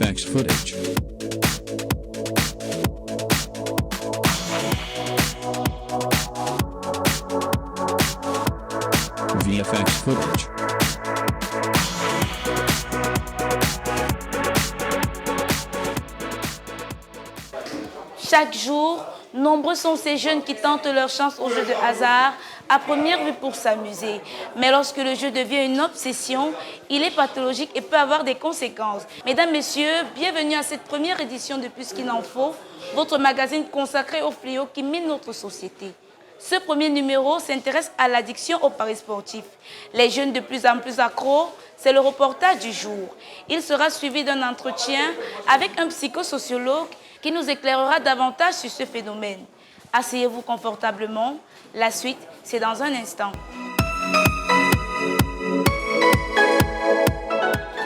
VFX footage. VFX footage. Chaque jour, nombreux sont ces jeunes qui tentent leur chance au jeu de hasard à première vue pour s'amuser. Mais lorsque le jeu devient une obsession, il est pathologique et peut avoir des conséquences. Mesdames, Messieurs, bienvenue à cette première édition de Plus qu'il en faut, votre magazine consacré aux fléaux qui minent notre société. Ce premier numéro s'intéresse à l'addiction aux paris sportifs. Les jeunes de plus en plus accros, c'est le reportage du jour. Il sera suivi d'un entretien avec un psychosociologue qui nous éclairera davantage sur ce phénomène. Asseyez-vous confortablement. La suite, c'est dans un instant.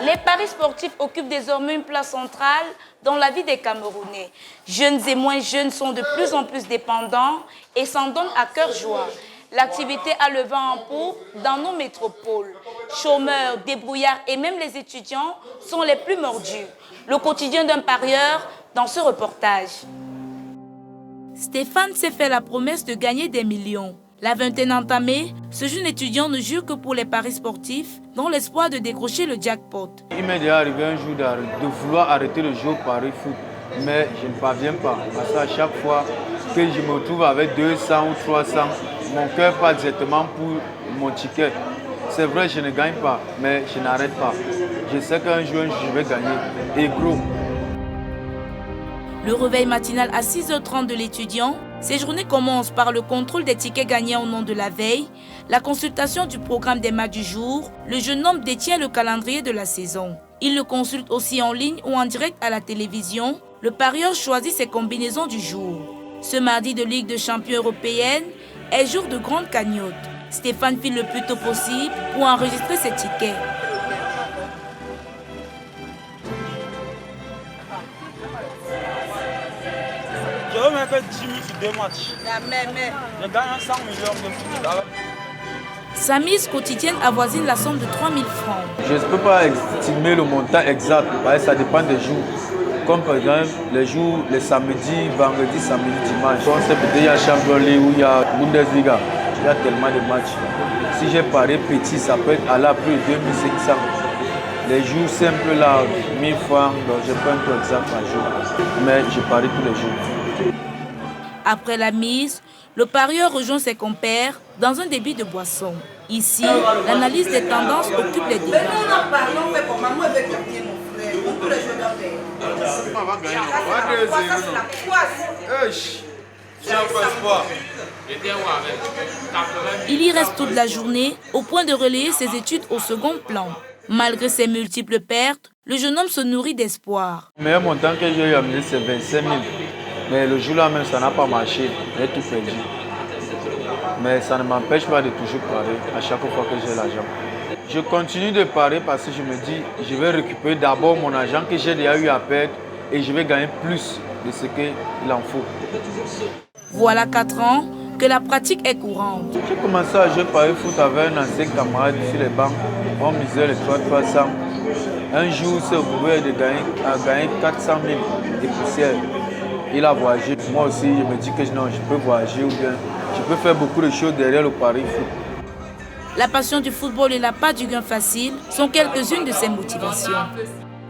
Les paris sportifs occupent désormais une place centrale dans la vie des Camerounais. Jeunes et moins jeunes sont de plus en plus dépendants et s'en donnent à cœur joie. L'activité a le vent en poupe dans nos métropoles. Chômeurs, débrouillards et même les étudiants sont les plus mordus. Le quotidien d'un parieur dans ce reportage. Stéphane s'est fait la promesse de gagner des millions. La vingtaine entamée, ce jeune étudiant ne jure que pour les paris sportifs dans l'espoir de décrocher le jackpot. Il m'est déjà arrivé un jour de vouloir arrêter le jeu au pari foot, mais je ne parviens pas. Parce qu'à chaque fois que je me retrouve avec 200 ou 300, mon cœur part directement pour mon ticket. C'est vrai, je ne gagne pas, mais je n'arrête pas. Je sais qu'un jour, je vais gagner. Et gros. Le réveil matinal à 6h30 de l'étudiant, ses journées commencent par le contrôle des tickets gagnés au nom de la veille, la consultation du programme des matchs du jour. Le jeune homme détient le calendrier de la saison. Il le consulte aussi en ligne ou en direct à la télévision. Le parieur choisit ses combinaisons du jour. Ce mardi de Ligue de champions européenne est jour de grande cagnotte. Stéphane file le plus tôt possible pour enregistrer ses tickets. Je vais mettre 10 000 sur 2 matchs. Je gagne 100 millions de foot. Sa mise quotidienne avoisine la somme de 3 000 francs. Je ne peux pas estimer le montant exact, parce que ça dépend des jours. Comme par exemple, les jours, les samedis, vendredis, samedi, dimanche. Comme c'est peut-être il y a Champions League ou il y a Bundesliga. Il y a tellement de matchs. Si j'ai parié petit, ça peut aller à plus de 2500. Les jours simples là, 1000 francs, donc je prends un peu exact par jour. Mais je parie tous les jours. Après la mise, le parieur rejoint ses compères dans un débit de boisson. Ici, l'analyse des tendances occupe les débats. Il y reste toute la journée au point de relayer ses études au second plan. Malgré ses multiples pertes, le jeune homme se nourrit d'espoir. Le meilleur montant que j'ai eu à mener, c'est 25 000. Mais le jour-là même, ça n'a pas marché. J'ai tout perdu. Mais ça ne m'empêche pas de toujours parier à chaque fois que j'ai l'argent. Je continue de parier parce que je me dis, je vais récupérer d'abord mon argent que j'ai déjà eu à perdre et je vais gagner plus de ce qu'il en faut. Voilà 4 ans que la pratique est courante. J'ai commencé à jouer pari foot avec un ancien camarade sur les bancs. On misait les 300. Un jour, c'est retrouvé de gagner 400 000 de poussière. Il a voyagé. Moi aussi, je me dis que non, je peux voyager ou bien je peux faire beaucoup de choses derrière le pari foot. La passion du football et la part du gain facile sont quelques-unes de ses motivations.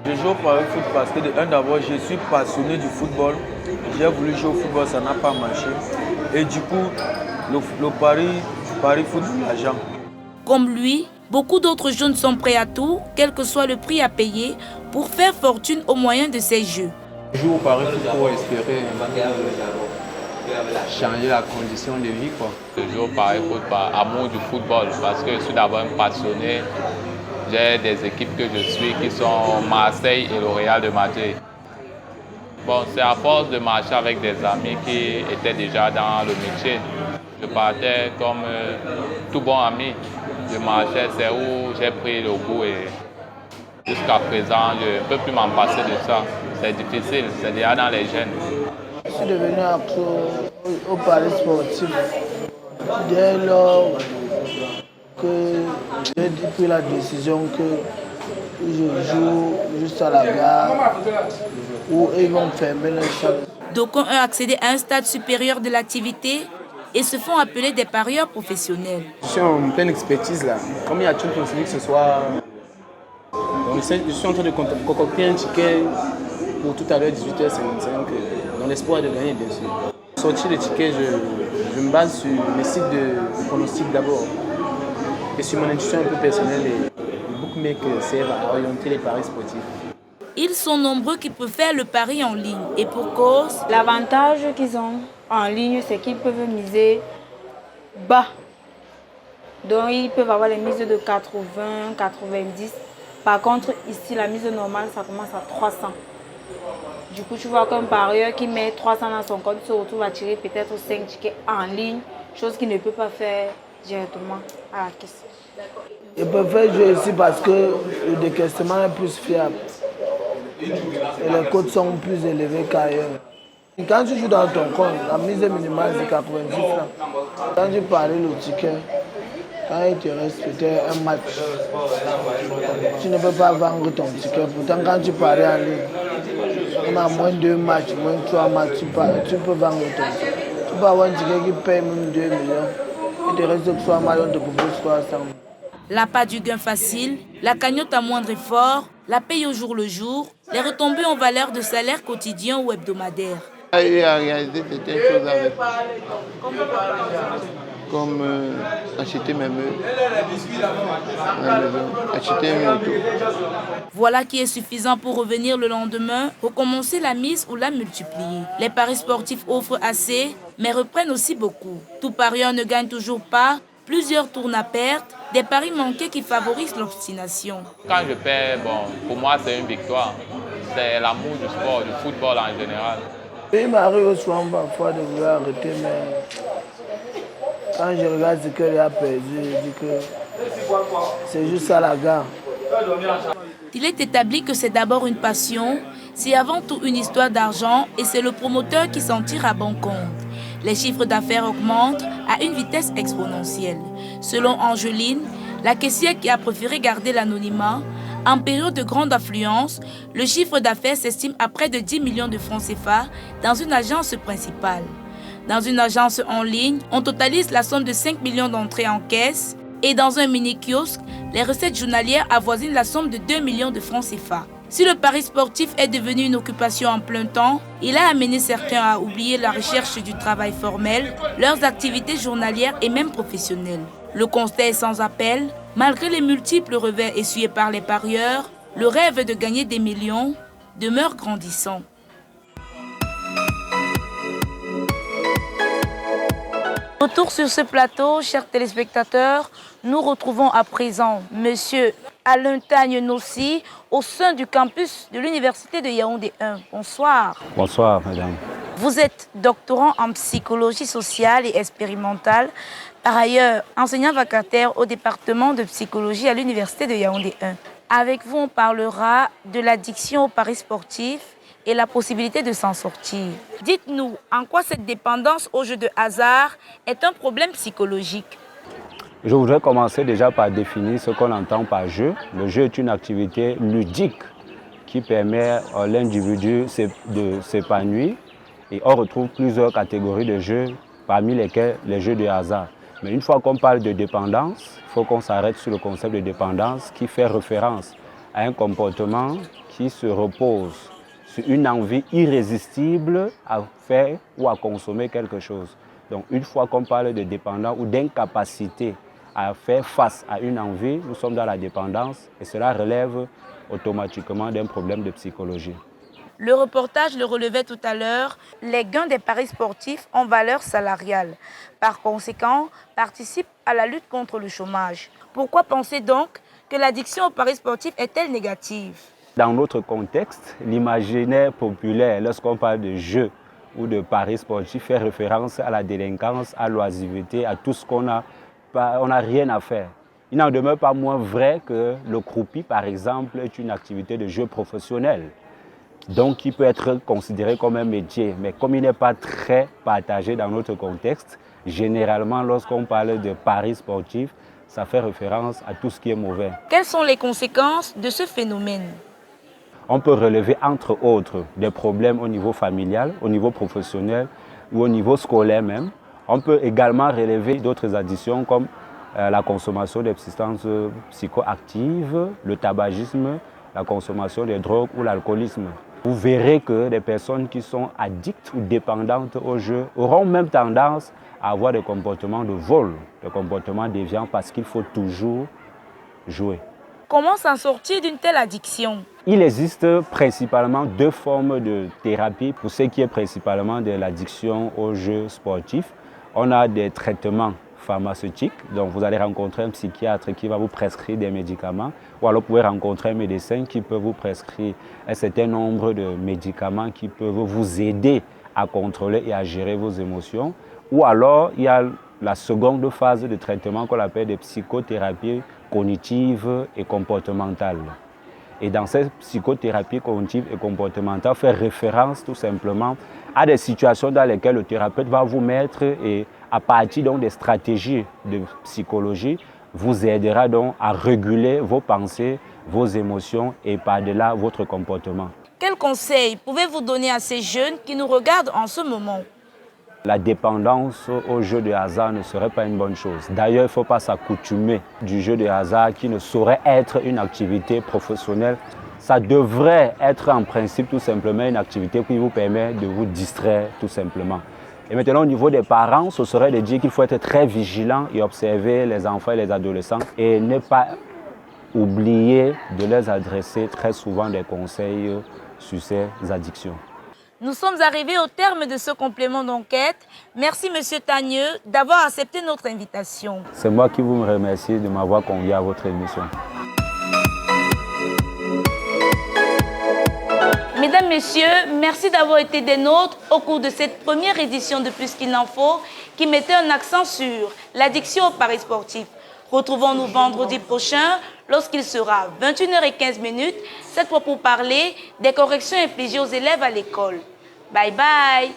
Je joue au pari foot parce que d'abord, je suis passionné du football. J'ai voulu jouer au football, ça n'a pas marché. Et du coup, le pari foot, l'argent. Comme lui, beaucoup d'autres jeunes sont prêts à tout, quel que soit le prix à payer, pour faire fortune au moyen de ces jeux. Je joue au pari foot pour espérer changer la condition de vie, quoi. Je joue au pari foot par amour du football, parce que je suis d'abord un passionné. J'ai des équipes que je suis qui sont Marseille et le Real de Madrid. Bon, c'est à force de marcher avec des amis qui étaient déjà dans le métier. Je partais comme tout bon ami. Je marchais, c'est où j'ai pris le goût et jusqu'à présent, je ne peux plus m'en passer de ça. C'est difficile, c'est déjà dans les gènes. Je suis devenu accro au paris sportif dès lors que j'ai pris la décision que je joue juste à la gare où ils vont fermer les salles. D'aucuns ont accédé à un stade supérieur de l'activité et se font appeler des parieurs professionnels. Je suis en pleine expertise là. Comme il y a Champions League ce soir, donc je suis en train de concocter un ticket pour tout à l'heure 18h55 dans l'espoir de gagner bien sûr. Sortir le ticket, je me base sur mes sites de pronostic d'abord et sur mon intuition un peu personnelle et les bookmakers servent à orienter les paris sportifs. Ils sont nombreux qui peuvent faire le pari en ligne et pour cause, l'avantage qu'ils ont en ligne, c'est qu'ils peuvent miser bas. Donc ils peuvent avoir les mises de 80, 90. Par contre, ici, la mise normale, ça commence à 300. Du coup, tu vois qu'un parieur qui met 300 dans son compte se retrouve à tirer peut-être 5 tickets en ligne, chose qu'il ne peut pas faire directement à la caisse. Ils peuvent faire jouer ici parce que le décaissement est plus fiable. Et les cotes sont plus élevées qu'ailleurs. Quand tu joues dans ton compte, la mise minimale c'est 90 francs. Quand tu paries le ticket, quand il te reste peut-être un match, tu ne peux pas vendre ton ticket. Pourtant, quand tu paries en ligne, on a moins de 2 matchs, moins de 3 matchs, tu peux vendre ton ticket. Tu peux avoir un ticket qui paye même 2 millions. Il te reste que 3 matchs, on te propose 300 000. L'appât du gain facile, la cagnotte à moindre effort, la paye au jour le jour, les retombées en valeur de salaire quotidien ou hebdomadaire. Il a réalisé certaines choses avec, comme acheter mes meubles à la maison, acheter une moto. Voilà qui est suffisant pour revenir le lendemain, recommencer la mise ou la multiplier. Les paris sportifs offrent assez, mais reprennent aussi beaucoup. Tout parieur ne gagne toujours pas. Plusieurs tournent à perte, des paris manqués qui favorisent l'obstination. Quand je perds, bon, pour moi c'est une victoire. C'est l'amour du sport, du football en général. Il m'arrive souvent parfois de vouloir arrêter, mais quand je regarde ce qu'il a perdu, je dis que c'est juste à la gare. Il est établi que c'est d'abord une passion, c'est avant tout une histoire d'argent et c'est le promoteur qui s'en tire à bon compte. Les chiffres d'affaires augmentent à une vitesse exponentielle. Selon Angeline, la caissière qui a préféré garder l'anonymat, en période de grande affluence, le chiffre d'affaires s'estime à près de 10 millions de francs CFA dans une agence principale. Dans une agence en ligne, on totalise la somme de 5 millions d'entrées en caisse et dans un mini-kiosque, les recettes journalières avoisinent la somme de 2 millions de francs CFA. Si le pari sportif est devenu une occupation en plein temps, il a amené certains à oublier la recherche du travail formel, leurs activités journalières et même professionnelles. Le constat est sans appel. Malgré les multiples revers essuyés par les parieurs, le rêve de gagner des millions demeure grandissant. Retour sur ce plateau, chers téléspectateurs, nous retrouvons à présent Monsieur Alain Tagne-Nossi au sein du campus de l'Université de Yaoundé 1. Bonsoir. Bonsoir, madame. Vous êtes doctorant en psychologie sociale et expérimentale, par ailleurs enseignant vacataire au département de psychologie à l'Université de Yaoundé 1. Avec vous, on parlera de l'addiction aux paris sportifs et la possibilité de s'en sortir. Dites-nous, en quoi cette dépendance aux jeux de hasard est un problème psychologique? Je voudrais commencer déjà par définir ce qu'on entend par jeu. Le jeu est une activité ludique qui permet à l'individu de s'épanouir. Et on retrouve plusieurs catégories de jeux, parmi lesquels les jeux de hasard. Mais une fois qu'on parle de dépendance, il faut qu'on s'arrête sur le concept de dépendance qui fait référence à un comportement qui se repose sur une envie irrésistible à faire ou à consommer quelque chose. Donc une fois qu'on parle de dépendance ou d'incapacité à faire face à une envie, nous sommes dans la dépendance et cela relève automatiquement d'un problème de psychologie. Le reportage le relevait tout à l'heure, les gains des paris sportifs ont valeur salariale. Par conséquent, participent à la lutte contre le chômage. Pourquoi penser donc que l'addiction aux paris sportifs est-elle négative? Dans notre contexte, l'imaginaire populaire, lorsqu'on parle de jeux ou de paris sportifs, fait référence à la délinquance, à l'oisiveté, à tout ce qu'on n'a rien à faire. Il n'en demeure pas moins vrai que le croupi, par exemple, est une activité de jeu professionnel. Donc, qui peut être considéré comme un métier. Mais comme il n'est pas très partagé dans notre contexte, généralement, lorsqu'on parle de paris sportifs, ça fait référence à tout ce qui est mauvais. Quelles sont les conséquences de ce phénomène? On peut relever entre autres des problèmes au niveau familial, au niveau professionnel ou au niveau scolaire même. On peut également relever d'autres addictions comme la consommation des substances psychoactives, le tabagisme, la consommation des drogues ou l'alcoolisme. Vous verrez que les personnes qui sont addictes ou dépendantes au jeu auront même tendance à avoir des comportements de vol, des comportements déviants parce qu'il faut toujours jouer. Comment s'en sortir d'une telle addiction? Il existe principalement deux formes de thérapie pour ce qui est principalement de l'addiction aux jeux sportifs. On a des traitements pharmaceutiques, donc vous allez rencontrer un psychiatre qui va vous prescrire des médicaments, ou alors vous pouvez rencontrer un médecin qui peut vous prescrire un certain nombre de médicaments qui peuvent vous aider à contrôler et à gérer vos émotions. Ou alors il y a la seconde phase de traitement qu'on appelle des psychothérapies cognitives et comportementales. Et dans ces psychothérapies cognitives et comportementales, on fait référence tout simplement à des situations dans lesquelles le thérapeute va vous mettre et à partir donc des stratégies de psychologie, vous aidera donc à réguler vos pensées, vos émotions et par-delà votre comportement. Quels conseils pouvez-vous donner à ces jeunes qui nous regardent en ce moment? La dépendance au jeu de hasard ne serait pas une bonne chose. D'ailleurs, il ne faut pas s'accoutumer du jeu de hasard qui ne saurait être une activité professionnelle. Ça devrait être en principe tout simplement une activité qui vous permet de vous distraire tout simplement. Et maintenant, au niveau des parents, ce serait de dire qu'il faut être très vigilant et observer les enfants et les adolescents et ne pas oublier de leur adresser très souvent des conseils sur ces addictions. Nous sommes arrivés au terme de ce complément d'enquête. Merci Monsieur Tagneux d'avoir accepté notre invitation. C'est moi qui vous remercie de m'avoir convié à votre émission. Mesdames, Messieurs, merci d'avoir été des nôtres au cours de cette première édition de Plus qu'il n'en faut qui mettait un accent sur l'addiction au paris sportif. Retrouvons-nous vendredi prochain lorsqu'il sera 21h15, cette fois pour parler des corrections infligées aux élèves à l'école. Bye bye.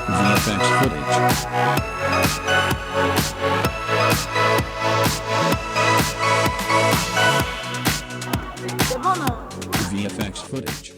VFX footage. C'est bon, non? VFX footage.